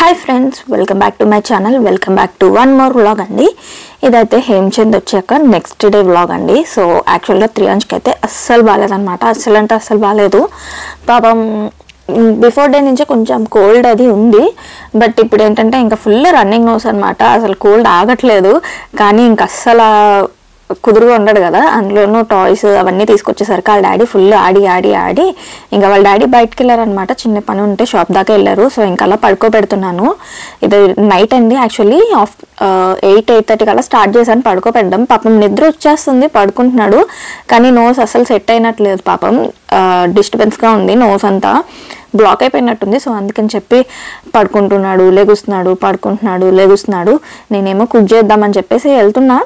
Hi friends, welcome back to my channel. Welcome back to one more vlog అండి. ఇదైతే హేమచంద్ వచ్చాక next day vlog అండి. So యాక్చువల్గా త్రియాంష్కి అయితే అస్సలు బాగాలేదనమాట. అస్సలు అంటే అస్సలు బాగాలేదు. పాపం బిఫోర్ డే నుంచే కొంచెం కోల్డ్ అది ఉంది. బట్ ఇప్పుడు ఏంటంటే ఇంకా ఫుల్ రన్నింగ్ నోస్ అనమాట. అసలు కోల్డ్ ఆగట్లేదు. కానీ ఇంక అస్సలు కుదురుగా ఉండడు కదా, అందులోనూ టాయ్స్ అవన్నీ తీసుకొచ్చేసరికి వాళ్ళ డాడీ ఫుల్ ఆడి ఇంకా వాళ్ళ డాడీ బయటకు వెళ్ళారనమాట. చిన్న పని ఉంటే షాప్ దాకా వెళ్ళారు. సో ఇంకా అలా పడుకోబెడుతున్నాను. ఇది నైట్ అండి. యాక్చువల్లీ 8:30 కల్లా స్టార్ట్ చేశాను పడుకోబెట్టడం. పాపం నిద్ర వచ్చేస్తుంది, పడుకుంటున్నాడు. కానీ నోస్ అసలు సెట్ అయినట్లేదు. పాపం డిస్టర్బెన్స్గా ఉంది, నోస్ అంతా బ్లాక్ అయిపోయినట్టుంది. సో అందుకని చెప్పి పడుకుంటున్నాడు, లెగుస్తున్నాడు. నేనేమో కుక్ చేద్దామని చెప్పేసి వెళ్తున్నా.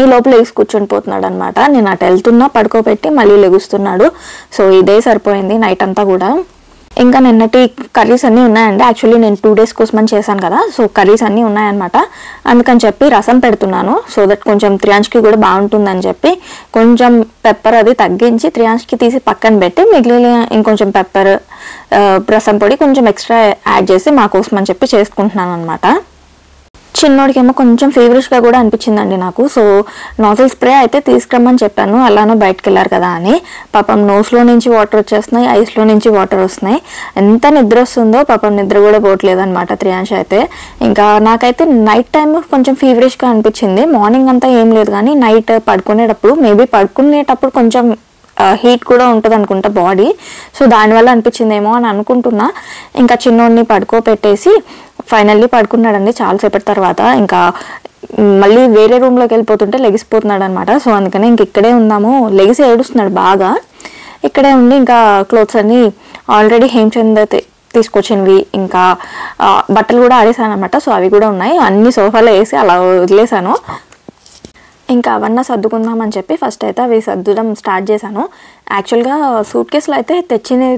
ఈ లోపల వేసి కూర్చొని పోతున్నాడు అనమాట. నేను అటు వెళ్తున్నా, పడుకోబెట్టి మళ్ళీ లెగుస్తున్నాడు. సో ఇదే సరిపోయింది నైట్ అంతా కూడా. ఇంకా నిన్నటి కర్రీస్ అన్నీ ఉన్నాయండి. యాక్చువల్లీ నేను 2 days కోసమని చేశాను కదా. సో కర్రీస్ అన్నీ ఉన్నాయన్నమాట. అందుకని చెప్పి రసం పెడుతున్నాను. సో దట్ కొంచెం త్రియాంష్కి కూడా బాగుంటుందని చెప్పి కొంచెం పెప్పర్ అది తగ్గించి త్రియాంష్కి తీసి పక్కన పెట్టి మిగిలిన ఇంకొంచెం పెప్పర్, రసం పొడి కొంచెం ఎక్స్ట్రా యాడ్ చేసి మా కోసం అని చెప్పి చేసుకుంటున్నాను అనమాట. చిన్నోడికేమో కొంచెం ఫీవరిష్గా కూడా అనిపించిందండి నాకు. సో నాజిల్ స్ప్రే అయితే తీసుకురమ్మని చెప్పాను, అలానో బయటకు వెళ్ళారు కదా అని. పాపం నోస్లో నుంచి వాటర్ వచ్చేస్తున్నాయి, ఐస్లో నుంచి వాటర్ వస్తున్నాయి. ఎంత నిద్ర వస్తుందో పాపం, నిద్ర కూడా పోవట్లేదు అనమాట త్రియాంష్ అయితే. ఇంకా నాకైతే నైట్ టైం కొంచెం ఫీవరిష్గా అనిపించింది. మార్నింగ్ అంతా ఏం లేదు, కానీ నైట్ పడుకునేటప్పుడు కొంచెం హీట్ కూడా ఉంటుంది అనుకుంటా బాడీ. సో దానివల్ల అనిపించిందేమో అని అనుకుంటున్నా. ఇంకా చిన్నోడిని పడుకోబెట్టేసి ఫైనల్లీ పడుకున్నాడండి చాలాసేపటి తర్వాత. ఇంకా మళ్ళీ వేరే రూమ్లోకి వెళ్ళిపోతుంటే లెగిసిపోతున్నాడు అనమాట. సో అందుకనే ఇంక ఇక్కడే ఉందాము, లెగిసి ఏడుస్తున్నాడు బాగా. ఇక్కడే ఉండి ఇంకా క్లోత్స్ అన్నీ ఆల్రెడీ హేమచంద్ తీసుకొచ్చినవి, ఇంకా బట్టలు కూడా ఆడేసాను అనమాట. సో అవి కూడా ఉన్నాయి, అన్ని సోఫాలో వేసి అలా వదిలేసాను. ఇంకా అవన్నీ సర్దుకుందామని చెప్పి ఫస్ట్ అయితే అవి సర్దడం స్టార్ట్ చేశాను. యాక్చువల్గా సూట్ కేసులో అయితే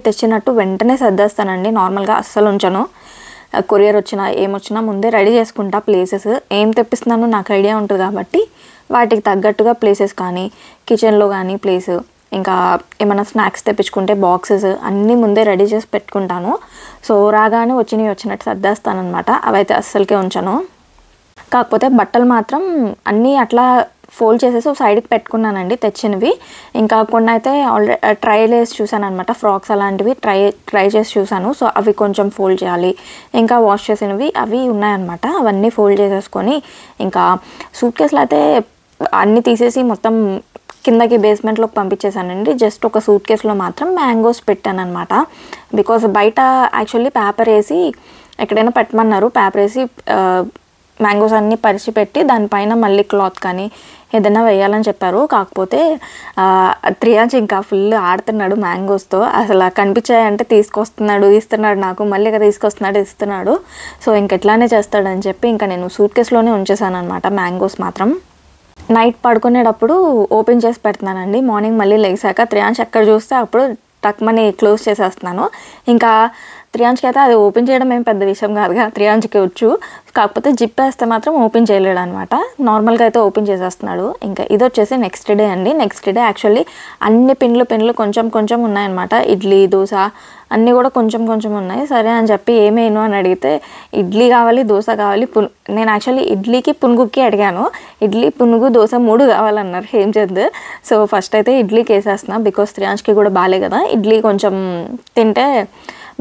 తెచ్చినట్టు వెంటనే సర్దేస్తానండి. నార్మల్గా అస్సలు ఉంచను. కొరియర్ వచ్చినా ఏమొచ్చినా ముందే రెడీ చేసుకుంటా. ప్లేసెస్ ఏం తెప్పిస్తున్నానో నాకు ఐడియా ఉంటుంది కాబట్టి వాటికి తగ్గట్టుగా ప్లేసెస్ కానీ, కిచెన్లో కానీ ప్లేస్, ఇంకా ఏమైనా స్నాక్స్ తెప్పించుకుంటే బాక్సెస్ అన్నీ ముందే రెడీ చేసి పెట్టుకుంటాను. సో రాగానే వచ్చినట్టు సర్దేస్తానమాట. అవైతే అస్సలకే ఉంచను. కాకపోతే బట్టలు మాత్రం అన్నీ అట్లా ఫోల్డ్ చేసేసి సైడ్కి పెట్టుకున్నానండి తెచ్చినవి. ఇంకా కొన్ని అయితే ఆల్రెడీ ట్రైల్ వేసి చూసాను అనమాట. ఫ్రాక్స్ అలాంటివి ట్రై చేసి చూసాను. సో అవి కొంచెం ఫోల్డ్ చేయాలి. ఇంకా వాష్ చేసినవి అవి ఉన్నాయన్నమాట. అవన్నీ ఫోల్డ్ చేసేసుకొని ఇంకా సూట్ కేసులో అయితే అన్నీ తీసేసి మొత్తం కిందకి బేస్మెంట్లోకి పంపించేసానండి. జస్ట్ ఒక సూట్ కేసులో మాత్రం మ్యాంగోస్ పెట్టాను అనమాట. బికాజ్ బయట యాక్చువల్లీ పేపర్ వేసి ఎక్కడైనా పెట్టమన్నారు. పేపర్ వేసి మ్యాంగోస్ అన్నీ పరిచి పెట్టి దానిపైన మళ్ళీ క్లాత్ కానీ ఏదైనా వేయాలని చెప్పారు. కాకపోతే త్రియాంష్ ఇంకా ఫుల్ ఆడుతున్నాడు మ్యాంగోస్తో. అసలు కనిపించాయంటే ఇస్తున్నాడు నాకు, మళ్ళీ ఇస్తున్నాడు. సో ఇంకెట్లానే చేస్తాడని చెప్పి ఇంకా నేను సూట్ కేసులోనే ఉంచేసాను అనమాట మ్యాంగోస్ మాత్రం. నైట్ పడుకునేటప్పుడు ఓపెన్ చేసి పెడుతున్నానండి. మార్నింగ్ మళ్ళీ లేచాక త్రియాంష్ ఎక్కడ చూస్తే అప్పుడు టక్మని క్లోజ్ చేసేస్తున్నాను. ఇంకా త్రియాంష్కి అయితే అది ఓపెన్ చేయడం ఏం పెద్ద విషయం కాదుగా, త్రియాంష్కి వచ్చు. కాకపోతే జిప్ వేస్తే మాత్రం ఓపెన్ చేయలేడు అనమాట. నార్మల్గా అయితే ఓపెన్ చేసేస్తున్నాడు. ఇంకా ఇది వచ్చేసి నెక్స్ట్ డే అండి. నెక్స్ట్ డే యాక్చువల్లీ అన్ని పిండ్లు కొంచెం ఉన్నాయన్నమాట. ఇడ్లీ, దోశ అన్నీ కూడా కొంచెం ఉన్నాయి. సరే అని చెప్పి ఏమేను అని అడిగితే ఇడ్లీ కావాలి, దోశ కావాలి, నేను యాక్చువల్లీ ఇడ్లీకి పునుగుకి అడిగాను. ఇడ్లీ, పునుగు, దోశ 3 కావాలన్నారు హేమచంద్. సో ఫస్ట్ అయితే ఇడ్లీకి వేసేస్తున్నా. బికాస్ త్రియాంష్కి కూడా బాగాలే కదా, ఇడ్లీ కొంచెం తింటే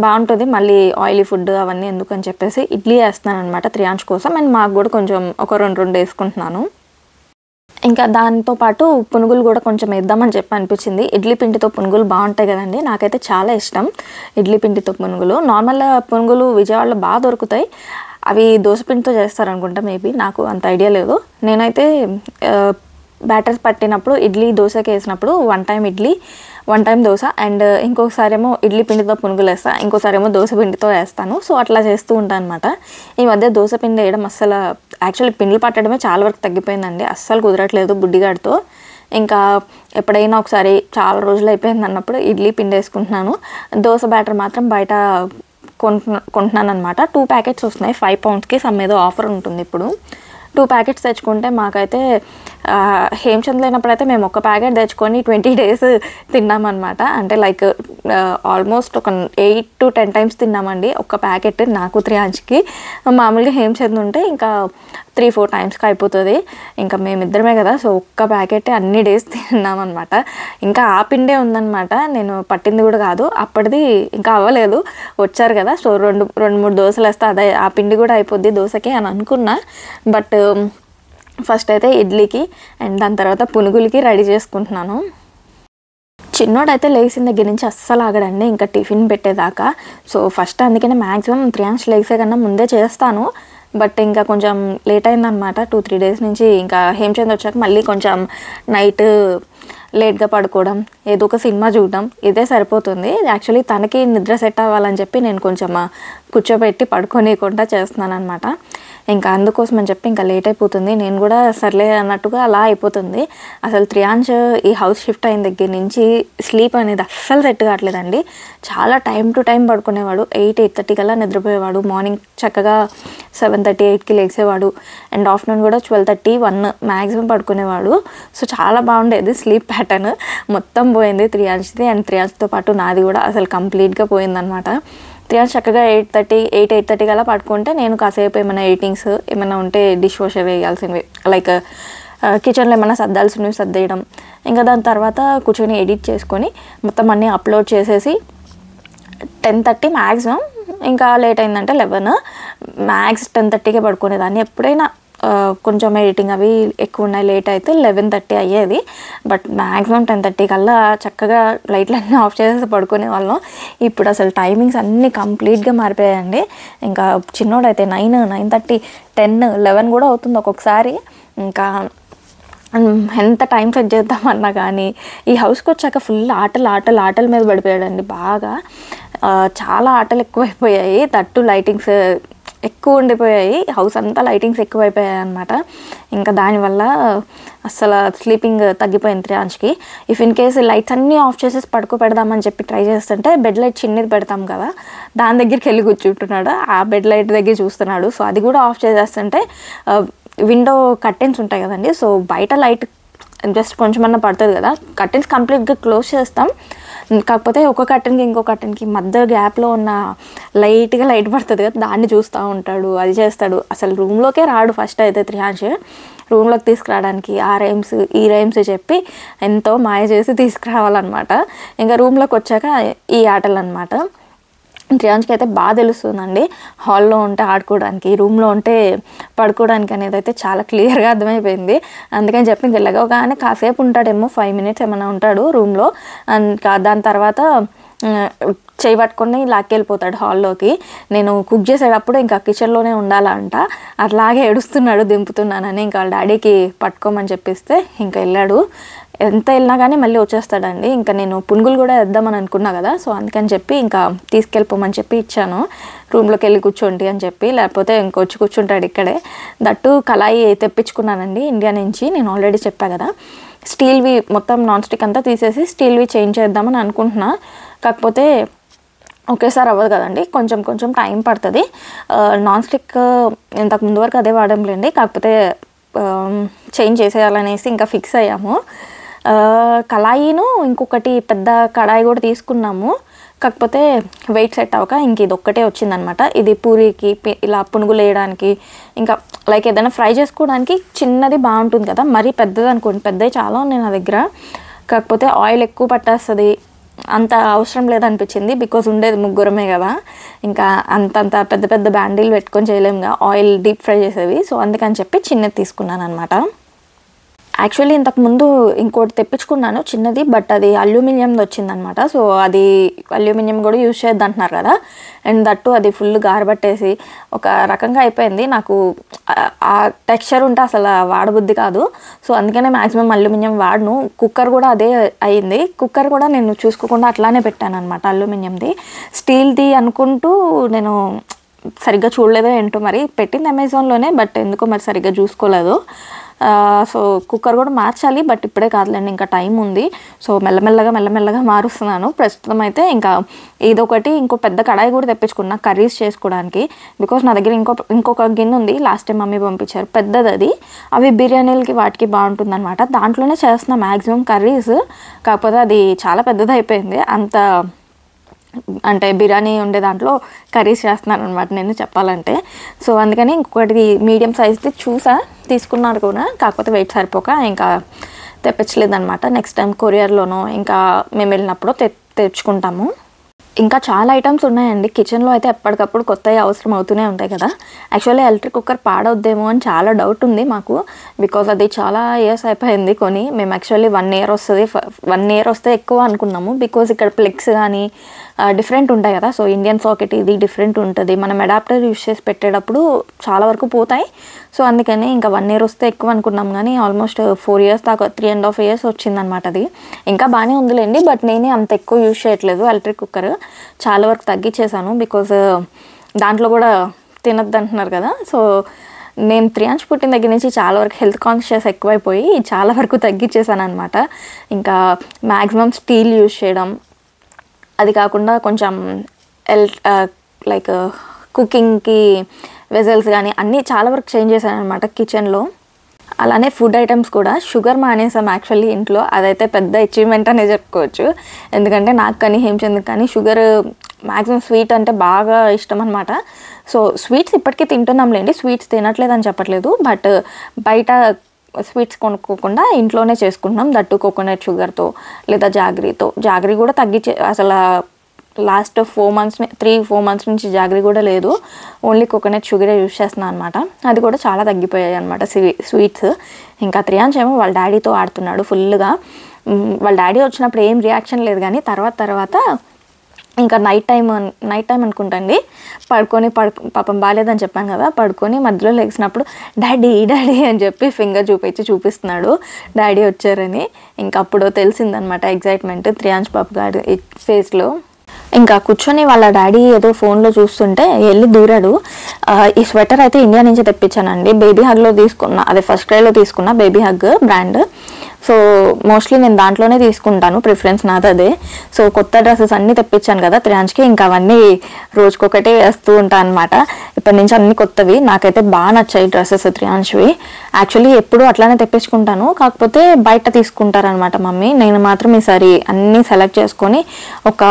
బాగుంటుంది, మళ్ళీ ఆయిలీ ఫుడ్ అవన్నీ ఎందుకని చెప్పేసి ఇడ్లీ వేస్తున్నాను అనమాట త్రియాంష్ కోసం. అండ్ మాకు కూడా కొంచెం ఒక 2 వేసుకుంటున్నాను. ఇంకా దాంతోపాటు పునుగులు కూడా కొంచెం వేద్దామని చెప్పి అనిపించింది. ఇడ్లీ పిండితో పునుగులు బాగుంటాయి కదండి, నాకైతే చాలా ఇష్టం ఇడ్లీ పిండితో పునుగులు. నార్మల్ పునుగులు విజయవాడలో బాగా దొరుకుతాయి. అవి దోశపిండితో చేస్తారనుకుంటా, మేబీ, నాకు అంత ఐడియా లేదు. నేనైతే బ్యాటర్స్ పట్టినప్పుడు ఇడ్లీ, దోశకి వేసినప్పుడు 1 time idli, 1 time dosa, and ఇంకొకసారి ఏమో ఇడ్లీ పిండితో పునుగులు వేస్తాను, ఇంకోసారి ఏమో దోశ పిండితో వేస్తాను. సో అట్లా చేస్తూ ఉంటాను అనమాట. ఈ మధ్య దోశ పిండి వేయడం అస్సలు, యాక్చువల్లీ పిండిలు పట్టడమే చాలా వరకు తగ్గిపోయిందండి. అస్సలు కుదరట్లేదు బుడ్డిగాడితో. ఇంకా ఎప్పుడైనా ఒకసారి చాలా రోజులు అయిపోయింది అన్నప్పుడు ఇడ్లీ పిండి వేసుకుంటున్నాను. దోశ బ్యాటర్ మాత్రం బయట కొంటున్నాను అనమాట. 2 packets వస్తున్నాయి 5 poundsకి. సమ్ ఏదో ఆఫర్ ఉంటుంది ఇప్పుడు. 2 packets తెచ్చుకుంటే మాకైతే హేమచంద్ లేనప్పుడైతే మేము ఒక ప్యాకెట్ తెచ్చుకొని 20 days తిన్నామన్నమాట. అంటే లైక్ ఆల్మోస్ట్ ఒక 8 to 10 times తిన్నామండి ఒక ప్యాకెట్ నాకు త్రియాంష్కి. మామూలుగా హేమచంద్ ఉంటే ఇంకా 3-4 timesకి అయిపోతుంది. ఇంకా మేమిద్దరమే కదా, సో ఒక్క ప్యాకెట్ అన్ని డేస్ తిన్నామన్నమాట. ఇంకా ఆ పిండే ఉందన్నమాట, నేను పట్టింది కూడా కాదు. అప్పటిది ఇంకా అవ్వలేదు, వచ్చారు కదా, సో 2-3 దోశలు వేస్తే అదే ఆ పిండి కూడా అయిపోద్ది దోశకి అని అనుకున్నా. బట్ ఫస్ట్ అయితే ఇడ్లీకి అండ్ దాని తర్వాత పునుగులకి రెడీ చేసుకుంటున్నాను. చిన్నోడైతే లేచిన దగ్గర నుంచి అస్సలు ఆగడండి ఇంకా టిఫిన్ పెట్టేదాకా. సో ఫస్ట్ అందుకనే మ్యాక్సిమం త్రియాంష్ లేసే కన్నా ముందే చేస్తాను. బట్ ఇంకా కొంచెం లేట్ అయిందనమాట 2-3 days నుంచి. ఇంకా హేమచంద్ వచ్చాక మళ్ళీ కొంచెం నైట్ లేట్గా పడుకోవడం, ఏదో ఒక సినిమా చూడడం, ఇదే సరిపోతుంది. యాక్చువల్లీ తనకి నిద్ర సెట్ అవ్వాలని చెప్పి నేను కొంచెం కూర్చోబెట్టి పడుకోనికుండా చేస్తున్నాను అనమాట. ఇంకా అందుకోసం అని చెప్పి ఇంకా లేట్ అయిపోతుంది. నేను కూడా సర్లే అన్నట్టుగా అలా అయిపోతుంది. అసలు త్రియాంష్ ఈ హౌస్ షిఫ్ట్ అయిన దగ్గర నుంచి స్లీప్ అనేది అస్సలు సెట్ కావట్లేదండి. చాలా టైం టు టైం పడుకునేవాడు. 8-8:30 కల్లా నిద్రపోయేవాడు. మార్నింగ్ చక్కగా 7:30-8కి లేచేవాడు. అండ్ ఆఫ్టర్నూన్ కూడా 12:30-1 మ్యాక్సిమం పడుకునేవాడు. సో చాలా బాగుండేది స్లీప్ ప్యాటర్న్. మొత్తం పోయింది త్రియాంష్ది, అండ్ త్రియాంష్తో పాటు నాది కూడా అసలు కంప్లీట్గా పోయిందనమాట. త్రియాంష్ చక్కగా 8:30 కల్లా పడుకుంటే నేను కాసేపు ఏమైనా ఎడిటింగ్స్ ఏమైనా ఉంటే డిష్ వాషర్ వేయాల్సినవి, లైక్ కిచెన్లో ఏమైనా సర్దాల్సినవి సర్దేయడం, ఇంకా దాని తర్వాత కూర్చొని ఎడిట్ చేసుకొని మొత్తం అన్నీ అప్లోడ్ చేసేసి 10:30 మ్యాక్సిమం, ఇంకా లేట్ అయిందంటే 11, మ్యాక్స్ 10:30కే పడుకునేదాన్ని. ఎప్పుడైనా కొంచెం ఎడిటింగ్ అవి ఎక్కువ ఉన్నాయి లేట్ అయితే 11:30 అయ్యేది. బట్ మ్యాక్సిమం 10:30 కల్లా చక్కగా లైట్లన్నీ ఆఫ్ చేసేసి పడుకునే వాళ్ళం. ఇప్పుడు అసలు టైమింగ్స్ అన్నీ కంప్లీట్గా మారిపోయాయండి. ఇంకా చిన్నోడైతే 9, 9:30, 10, 11 కూడా అవుతుంది ఒక్కొక్కసారి. ఇంకా ఎంత టైం సెట్ చేద్దామన్నా కానీ ఈ హౌస్కి వచ్చాక ఫుల్ ఆటల మీద పడిపోయాడండి బాగా. చాలా ఆటలు ఎక్కువైపోయాయి, తట్టు లైటింగ్స్ ఎక్కువ ఉండిపోయాయి, హౌస్ అంతా లైటింగ్స్ ఎక్కువైపోయాయి అనమాట. ఇంకా దానివల్ల అస్సలు స్లీపింగ్ తగ్గిపోయింది త్రియాంష్కి. ఇఫ్ ఇన్ కేస్ లైట్స్ అన్నీ ఆఫ్ చేసేసి పెడదామని చెప్పి ట్రై చేస్తుంటే బెడ్ లైట్ చిన్నది పెడతాం కదా, దాని దగ్గరికి వెళ్ళి కూర్చుంటున్నాడు. ఆ బెడ్ లైట్ దగ్గర చూస్తున్నాడు. సో అది కూడా ఆఫ్ చేసేస్తుంటే విండో కర్టెన్స్ ఉంటాయి కదండి, సో బయట లైట్ జస్ట్ కొంచెమన్నా పడుతుంది కదా, కర్టెన్స్ కంప్లీట్గా క్లోజ్ చేస్తాం. కాకపోతే ఒక కర్టెన్కి ఇంకో కర్టెన్కి మధ్య గ్యాప్లో ఉన్న లైట్గా లైట్ పడుతుంది కదా, దాన్ని చూస్తూ ఉంటాడు, అది చేస్తాడు. అసలు రూమ్లోకే రాడు ఫస్ట్ అయితే త్రియాంష్. రూమ్లోకి తీసుకురావడానికి ఆ రైమ్స్ ఈ రైమ్స్ చెప్పి ఎంతో మాయ చేసి తీసుకురావాలన్నమాట. ఇంకా రూమ్లోకి వచ్చాక ఈ ఆటలు అనమాట. త్రియాంష్కి అయితే బాగా తెలుస్తుందండి, హాల్లో ఉంటే ఆడుకోవడానికి, రూమ్లో ఉంటే పడుకోవడానికి అనేది అయితే చాలా క్లియర్గా అర్థమైపోయింది. అందుకని చెప్పి ఇంక వెళ్ళగానే కాసేపు ఉంటాడేమో, 5 minutes ఏమైనా ఉంటాడు రూమ్లో. దాని తర్వాత చేయి పట్టుకొని లాక్కెళ్ళిపోతాడు హాల్లోకి. నేను కుక్ చేసేటప్పుడు ఇంకా కిచెన్లోనే ఉండాలంట, అట్లాగే ఏడుస్తున్నాడు దింపుతున్నానని. ఇంకా వాళ్ళ డాడీకి పట్టుకోమని చెప్పిస్తే ఇంకా వెళ్ళాడు. ఎంత వెళ్ళినా కానీ మళ్ళీ వచ్చేస్తాడండి. ఇంకా నేను పునుగులు కూడా వేద్దామని అనుకున్నా కదా, సో అందుకని చెప్పి ఇంకా తీసుకెళ్ళిపోమని చెప్పి ఇచ్చాను, రూమ్లోకి వెళ్ళి కూర్చోండి అని చెప్పి, లేకపోతే ఇంకొచ్చి కూర్చుంటాడు ఇక్కడే. దట్టు కళాయి తెప్పించుకున్నానండి ఇండియా నుంచి, నేను ఆల్రెడీ చెప్పా కదా. స్టీల్వి మొత్తం నాన్ స్టిక్ అంతా తీసేసి స్టీల్వి చేంజ్ చేద్దామని అనుకుంటున్నా. కాకపోతే ఒకేసారి అవ్వదు కదండి, కొంచెం టైం పడుతుంది. నాన్ స్టిక్ ఇంతకు ముందు వరకు అదే వాడంలేండి, కాకపోతే చేంజ్ చేసేయాలనేసి ఇంకా ఫిక్స్ అయ్యాము. కళాయిను ఇంకొకటి పెద్ద కడాయి కూడా తీసుకున్నాము. కాకపోతే వెయిట్ సెట్ అవ్వక ఇంక ఇది ఒక్కటే వచ్చిందనమాట. ఇది పూరీకి ఇలా పునుగులు వేయడానికి, ఇంకా లైక్ ఏదైనా ఫ్రై చేసుకోవడానికి చిన్నది బాగుంటుంది కదా, మరీ పెద్దది అనుకోండి, పెద్దవి చాలా ఉన్నాయి నా దగ్గర. కాకపోతే ఆయిల్ ఎక్కువ పట్టేస్తుంది, అంత అవసరం లేదనిపించింది. బికాజ్ ఉండేది ముగ్గురమే కదా, ఇంకా అంతంత పెద్ద బ్యాండిల్ పెట్టుకొని చేయలేముగా ఆయిల్ డీప్ ఫ్రై చేసేవి. సో అందుకని చెప్పి చిన్నది తీసుకున్నాను అనమాట. యాక్చువల్లీ ఇంతకుముందు ఇంకోటి తెప్పించుకున్నాను చిన్నది, బట్ అది అల్యూమినియంది వచ్చిందనమాట. సో అది అల్యూమినియం కూడా యూజ్ చేయొద్దు అంటున్నారు కదా, అండ్ దట్టు అది ఫుల్ గారబట్టేసి ఒక రకంగా అయిపోయింది. నాకు ఆ టెక్స్చర్ ఉంటే అసలు వాడబుద్ధి కాదు. సో అందుకనే మ్యాక్సిమం అల్యూమినియం వాడను. కుక్కర్ కూడా అదే అయింది. కుక్కర్ కూడా నేను చూసుకోకుండా అట్లానే పెట్టాను అనమాట అల్యూమినియంది. స్టీల్ది అనుకుంటూ నేను సరిగ్గా చూడలేదో ఏంటో, మరి పెట్టింది అమెజాన్లోనే, బట్ ఎందుకో మరి సరిగ్గా చూసుకోలేదు. సో కుక్కర్ కూడా మార్చాలి, బట్ ఇప్పుడే కాదులేండి, ఇంకా టైం ఉంది. సో మెల్లమెల్లగా మారుస్తున్నాను. ప్రస్తుతం అయితే ఇంకా ఇదొకటి, ఇంకో పెద్ద కడాయి కూడా తెప్పించుకున్నా కర్రీస్ చేసుకోవడానికి. బికాస్ నా దగ్గర ఇంకొక గిన్నె ఉంది, లాస్ట్ టైం మమ్మీ పంపించారు పెద్దది, అది అవి బిర్యానీలకి వాటికి బాగుంటుంది అనమాట. దాంట్లోనే చేస్తున్నా మ్యాక్సిమం కర్రీస్. కాకపోతే అది చాలా పెద్దది అయిపోయింది, అంత అంటే బిర్యానీ ఉండే దాంట్లో కర్రీస్ చేస్తున్నాను అనమాట నేను చెప్పాలంటే. సో అందుకని ఇంకొకటి మీడియం సైజ్ది తీసుకున్నారు కూడా, కాకపోతే వెయిట్ సరిపోక ఇంకా తెప్పించలేదన్నమాట. నెక్స్ట్ టైం కొరియర్లోనో ఇంకా మేము వెళ్ళినప్పుడు తెచ్చుకుంటాము. ఇంకా చాలా ఐటమ్స్ ఉన్నాయండి కిచెన్లో అయితే, ఎప్పటికప్పుడు కొత్తవి అవసరం అవుతూనే ఉంటాయి కదా. యాక్చువల్లీ ఎలక్ట్రిక్ కుక్కర్ పాడవుద్దేమో అని చాలా డౌట్ ఉంది మాకు, బికాజ్ అది చాలా ఇయర్స్ అయిపోయింది కొని. మేము యాక్చువల్లీ 1 year వస్తుంది, 1 year వస్తే ఎక్కువ అనుకున్నాము. బికాజ్ ఇక్కడ ప్లగ్స్ కానీ డిఫరెంట్ ఉంటాయి కదా. సో ఇండియన్ సాకెట్ ఇది డిఫరెంట్ ఉంటుంది, మనం అడాప్టర్ యూస్ చేసి పెట్టేటప్పుడు చాలా వరకు పోతాయి. సో అందుకని ఇంకా 1 year వస్తే ఎక్కువ అనుకున్నాం, కానీ ఆల్మోస్ట్ 4 years దాకా 3.5 years వచ్చిందనమాట. అది ఇంకా బాగానే ఉందిలేండి, బట్ నేనే అంత ఎక్కువ యూజ్ చేయట్లేదు ఎలక్ట్రిక్ కుక్కర్, చాలా వరకు తగ్గించేసాను. బికాజ్ దాంట్లో కూడా తినద్దు అంటున్నారు కదా. సో నేను త్రియాంష్ పుట్టిన దగ్గర నుంచి చాలా వరకు హెల్త్ కాన్షియస్ ఎక్కువైపోయి చాలా వరకు తగ్గించేసాను అనమాట. ఇంకా మ్యాక్సిమం స్టీల్ యూజ్ చేయడం, అది కాకుండా కొంచెం లైక్ కుకింగ్కి వెజల్స్ కానీ అన్నీ చాలా వరకు చేంజ్ చేశాను అనమాట కిచెన్లో. అలానే ఫుడ్ ఐటమ్స్ కూడా షుగర్ మానేసాం యాక్చువల్లీ ఇంట్లో, అదైతే పెద్ద అచీవ్మెంట్ అనే చెప్పుకోవచ్చు. ఎందుకంటే నాకు కానీ హేమచంద్కి కానీ షుగర్ మ్యాక్సిమం స్వీట్ అంటే బాగా ఇష్టం అనమాట. సో స్వీట్స్ ఇప్పటికీ తింటున్నాంలేండి, స్వీట్స్ తినట్లేదని చెప్పట్లేదు, బట్ బయట స్వీట్స్ కొనుక్కోకుండా ఇంట్లోనే చేసుకుంటున్నాం, దట్టు కోకోనట్ షుగర్తో లేదా జాగరీ కూడా తగ్గించే, అసలు లాస్ట్ 3-4 months నుంచి జాగరీ కూడా లేదు, ఓన్లీ కోకోనట్ షుగరే యూజ్ చేస్తున్నాను అనమాట. అది కూడా చాలా తగ్గిపోయాయి అనమాట స్వీట్స్. ఇంకా త్రియాంష్ ఏమో వాళ్ళ డాడీతో ఆడుతున్నాడు ఫుల్గా. వాళ్ళ డాడీ వచ్చినప్పుడు ఏం రియాక్షన్ లేదు, కానీ తర్వాత ఇంకా నైట్ టైం అనుకుంటండి పడుకొని పాపం బాగాలేదని చెప్పాను కదా, పడుకొని మధ్యలో లేచినప్పుడు డాడీ అని చెప్పి ఫింగర్ చూపిస్తున్నాడు డాడీ వచ్చారని. ఇంకా అప్పుడు తెలిసిందనమాట ఎగ్జైట్మెంట్ త్రియాంష్ పాప గారి ఫేస్లో. ఇంకా కూర్చొని వాళ్ళ డాడీ ఏదో ఫోన్లో చూస్తుంటే వెళ్ళి దూరాడు. ఈ స్వెటర్ అయితే ఇండియా నుంచి తెప్పించానండి, బేబీ హగ్లో తీసుకున్నా, అదే ఫస్ట్ క్రైలో తీసుకున్నా, baby hug brand. So mostly నేను దాంట్లోనే తీసుకుంటాను, ప్రిఫరెన్స్ నాది అదే. సో కొత్త డ్రెస్సెస్ అన్నీ తెప్పించాను కదా త్రియాంష్కి, ఇంకా అవన్నీ రోజుకొకటే వేస్తూ ఉంటాను అనమాట. ఇప్పటి నుంచి అన్ని కొత్తవి, నాకైతే బాగా నచ్చాయి డ్రెస్సెస్ త్రియాంష్వి. యాక్చువల్లీ ఎప్పుడు అట్లానే తెప్పించుకుంటాను, కాకపోతే బయట తీసుకుంటారనమాట మమ్మీ. నేను మాత్రం ఈసారి అన్నీ సెలెక్ట్ చేసుకొని ఒక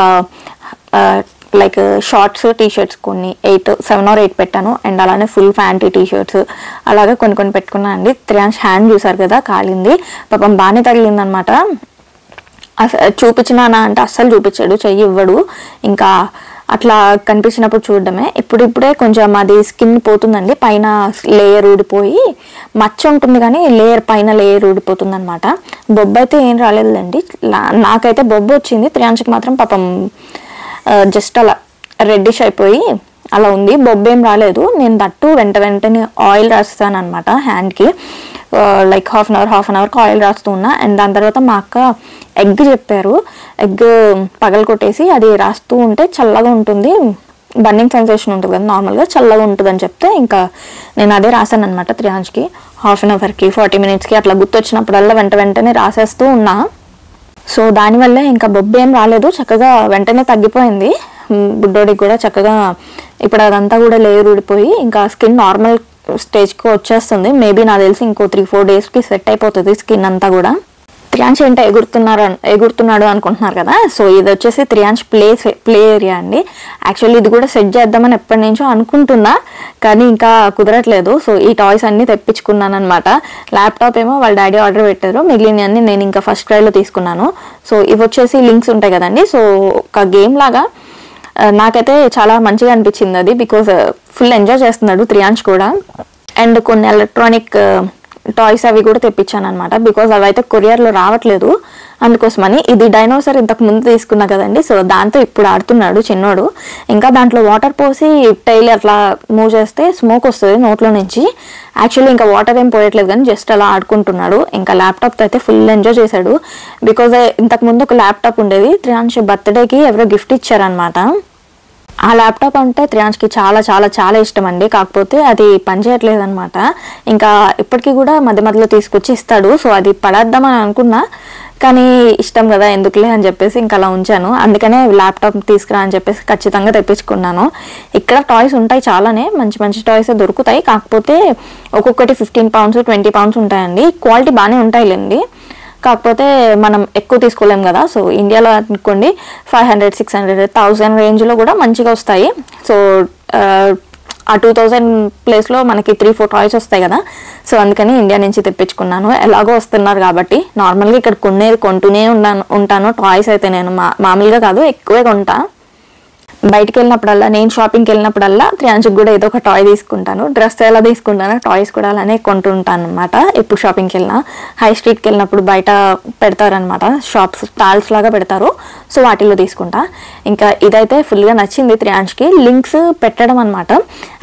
లైక్ షార్ట్స్ టీషర్ట్స్ కొన్ని 7 or 8 పెట్టాను, అండ్ అలానే ఫుల్ ఫ్యాంటీ టీషర్ట్స్ అలాగే కొన్ని పెట్టుకున్నాను అండి. త్రియాంష్ హ్యాండ్ చూసారు కదా కాలింది, పాపం బాగానే తగిలిందనమాట. చూపించినానా అంటే అస్సలు చూపించాడు, చెయ్యి ఇవ్వడు. ఇంకా అట్లా కనిపించినప్పుడు చూడడమే. ఇప్పుడిప్పుడే కొంచెం అది స్కిన్ పోతుందండి, పైన లేయర్ ఊడిపోయి మచ్చ ఉంటుంది, కానీ పైన లేయర్ ఊడిపోతుంది అనమాట. బొబ్బు అయితే ఏం రాలేదండి, నాకైతే బొబ్బు వచ్చింది, త్రియాంష్కి మాత్రం పాపం జస్ట్ అలా రెడ్డిష్ అయిపోయి అలా ఉంది, బొబ్బేం రాలేదు. నేను దట్టు వెంటనే ఆయిల్ రాస్తాను అనమాట హ్యాండ్కి, లైక్ హాఫ్ అన్ అవర్కి ఆయిల్ రాస్తూ ఉన్నా. అండ్ దాని తర్వాత మా అక్క ఎగ్ చెప్పారు, ఎగ్ పగలు కొట్టేసి అది రాస్తూ ఉంటే చల్లగా ఉంటుంది, బర్నింగ్ సెన్సేషన్ ఉంటుంది కదా నార్మల్గా, చల్లగా ఉంటుంది అని చెప్తే ఇంకా నేను అదే రాశాను అనమాట త్రియాంష్కి. హాఫ్ అన్ అవర్కి 40 minutesకి అట్లా గుర్తొచ్చినప్పుడల్లా వెంటనే రాసేస్తూ ఉన్నా. సో దానివల్ల ఇంకా బొబ్బు ఏం రాలేదు, చక్కగా వెంటనే తగ్గిపోయింది బుడ్డోడికి కూడా చక్కగా. ఇప్పుడు అదంతా కూడా లేయర్ ఊడిపోయి ఇంకా స్కిన్ నార్మల్ స్టేజ్కి వచ్చేస్తుంది. మేబీ నాకు తెలిసి ఇంకో 3-4 daysకి సెట్ అయిపోతుంది స్కిన్ అంతా కూడా. త్రియాంష్ ఏంటో ఎగురుతున్నాడు అనుకుంటున్నారు కదా. సో ఇది వచ్చేసి త్రియాంష్ ప్లే ఏరియా అండి. యాక్చువల్లీ ఇది కూడా సెట్ చేద్దామని ఎప్పటి నుంచో అనుకుంటున్నా, కానీ ఇంకా కుదరట్లేదు. సో ఈ టాయ్స్ అన్నీ తెప్పించుకున్నాను అనమాట. ల్యాప్టాప్ ఏమో వాళ్ళ డాడీ ఆర్డర్ పెట్టారు, మిగిలినవన్నీ నేను ఇంకా ఫస్ట్ క్రైలో తీసుకున్నాను. సో ఇవి వచ్చేసి లింక్స్ ఉంటాయి కదండి, సో ఒక గేమ్ లాగా నాకైతే చాలా మంచిగా అనిపించింది అది, బికాజ్ ఫుల్ ఎంజాయ్ చేస్తున్నాడు త్రియాంష్ కూడా. అండ్ కొన్ని ఎలక్ట్రానిక్ టాయ్స్ అవి కూడా తెప్పించాను అనమాట, బికాజ్ అవి అయితే కొరియర్లో రావట్లేదు, అందుకోసమని. ఇది డైనోసార్ ఇంతకు ముందు తీసుకున్నా కదండి, సో దాంతో ఇప్పుడు ఆడుతున్నాడు చిన్నోడు. ఇంకా దాంట్లో వాటర్ పోసి టైల్ అట్లా మూవ్ చేస్తే స్మోక్ వస్తుంది నోట్లో నుంచి. యాక్చువల్లీ ఇంకా వాటర్ ఏం పోయట్లేదు, కానీ జస్ట్ అలా ఆడుకుంటున్నాడు. ఇంకా ల్యాప్టాప్తో అయితే ఫుల్ ఎంజాయ్ చేశాడు, బికాజ్ ఇంతకు ముందు ఒక ల్యాప్టాప్ ఉండేది, త్రియాంష్ బర్త్డేకి ఎవరో గిఫ్ట్ ఇచ్చారనమాట. ఆ ల్యాప్టాప్ అంటే త్రియాంష్కి చాలా చాలా చాలా ఇష్టం అండి. కాకపోతే అది పనిచేయట్లేదు అనమాట. ఇంకా ఇప్పటికీ కూడా మధ్య మధ్యలో తీసుకొచ్చి ఇస్తాడు. సో అది పడేద్దామని అనుకున్నా, కానీ ఇష్టం కదా ఎందుకులే అని చెప్పేసి ఇంకా అలా ఉంచాను. అందుకనే ల్యాప్టాప్ తీసుకురా అని చెప్పేసి ఖచ్చితంగా తెప్పించుకున్నాను. ఇక్కడ టాయ్స్ ఉంటాయి, చాలానే మంచి మంచి టాయ్స్ దొరుకుతాయి. కాకపోతే ఒక్కొక్కటి 15 pounds 20 pounds ఉంటాయండి. క్వాలిటీ బాగానే ఉంటాయిలేండి, కాకపోతే మనం ఎక్కువ తీసుకోలేం కదా. సో ఇండియాలో అనుకోండి 500 600 1000 రేంజ్లో కూడా మంచిగా వస్తాయి. సో ఆ 2000 ప్లేస్లో మనకి 3-4 టాయ్స్ వస్తాయి కదా. సో అందుకని ఇండియా నుంచి తెప్పించుకున్నాను. ఎలాగో వస్తున్నారు కాబట్టి నార్మల్గా ఇక్కడ కొంటూనే ఉంటాను టాయ్స్ అయితే. నేను మామూలుగా కాదు, ఎక్కువే కొంటా. బయటికి వెళ్ళినప్పుడల్లా, నేను షాపింగ్కి వెళ్ళినప్పుడల్లా త్రియాంష్కి కూడా ఏదో ఒక టాయ్ తీసుకుంటాను. డ్రెస్ ఎలా తీసుకుంటానో టాయ్స్ కూడా అలానే కొంటుంటాను అనమాట. ఎప్పుడు షాపింగ్కి వెళ్ళినా, హై స్ట్రీట్కి వెళ్ళినప్పుడు బయట పెడతారనమాట, షాప్స్ స్టాల్స్ లాగా పెడతారు. సో వాటిల్లో తీసుకుంటా. ఇంకా ఇదైతే ఫుల్గా నచ్చింది త్రియాంష్కి. లింక్స్ పెట్టడం అనమాట.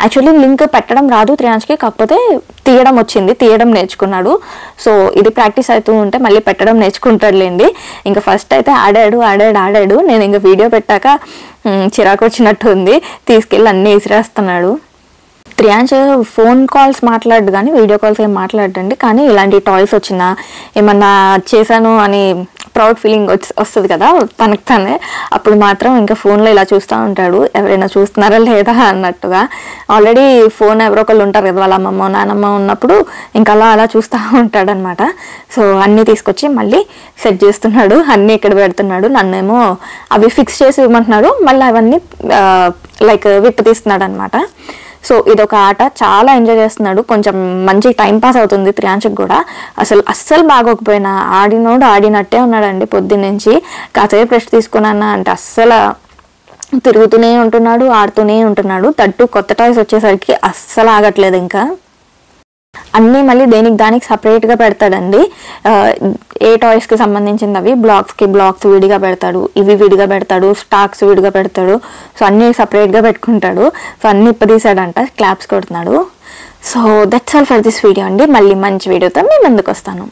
యాక్చువల్లీ లింక్ పెట్టడం రాదు త్రియాంష్కి, కాకపోతే తీయడం వచ్చింది, తీయడం నేర్చుకున్నాడు. సో ఇది ప్రాక్టీస్ అవుతూ ఉంటే మళ్ళీ పెట్టడం నేర్చుకుంటాడులేండి. ఇంకా ఫస్ట్ అయితే ఆడాడు. నేను ఇంకా వీడియో పెట్టాక చిరాకు వచ్చినట్టు ఉంది, తీసుకెళ్ళి అన్నీ విసిరేస్తున్నాడు. త్రియాంష్ ఫోన్ కాల్స్ మాట్లాడు కానీ వీడియో కాల్స్ ఏం మాట్లాడండి. కానీ ఇలాంటి టాయ్స్ వచ్చినా, ఏమన్నా చేశాను అని ప్రౌడ్ ఫీలింగ్ వస్తుంది కదా తనకు తనే, అప్పుడు మాత్రం ఇంకా ఫోన్లో ఇలా చూస్తూ ఉంటాడు, ఎవరైనా చూస్తున్నారా లేదా అన్నట్టుగా. ఆల్రెడీ ఫోన్ ఎవరో ఒకళ్ళు ఉంటారు కదా, వాళ్ళ అమ్మమ్మ నానమ్మ ఉన్నప్పుడు ఇంకా అలా చూస్తూ ఉంటాడనమాట. సో అన్నీ తీసుకొచ్చి మళ్ళీ సెట్ చేస్తున్నాడు, అన్నీ ఇక్కడ పెడుతున్నాడు. నన్నేమో అవి ఫిక్స్ చేసి ఇవ్వమంటున్నాడు, మళ్ళీ అవన్నీ లైక్ విప్పతీస్తున్నాడు అనమాట. సో ఇదొక ఆట, చాలా ఎంజాయ్ చేస్తున్నాడు. కొంచెం మంచి టైం పాస్ అవుతుంది త్రియాంష్కి కూడా. అస్సలు బాగోకపోయినా ఆడినట్టే ఉన్నాడండి పొద్దున్నుంచి. కాసేపు రెస్ట్ తీసుకున్నానా అంటే అస్సలు తిరుగుతూనే ఉంటున్నాడు, ఆడుతూనే ఉంటున్నాడు. తట్టు కొత్త టాయ్స్ వచ్చేసరికి అస్సలు ఆగట్లేదు. ఇంకా అన్నీ మళ్ళీ దానికి సపరేట్గా పెడతాడండి. ఏ టాయ్స్కి సంబంధించింది అవి బ్లాక్స్ విడిగా పెడతాడు, ఇవి విడిగా పెడతాడు, స్టాక్స్ విడిగా పెడతాడు. సో అన్నీ సపరేట్గా పెట్టుకుంటాడు. సో అన్నీ ఇప్పదీసాడంట, క్లాప్స్ కొడుతున్నాడు. So that's all for this video అండి. మళ్ళీ మంచి వీడియోతో మీ ముందుకు వస్తాను.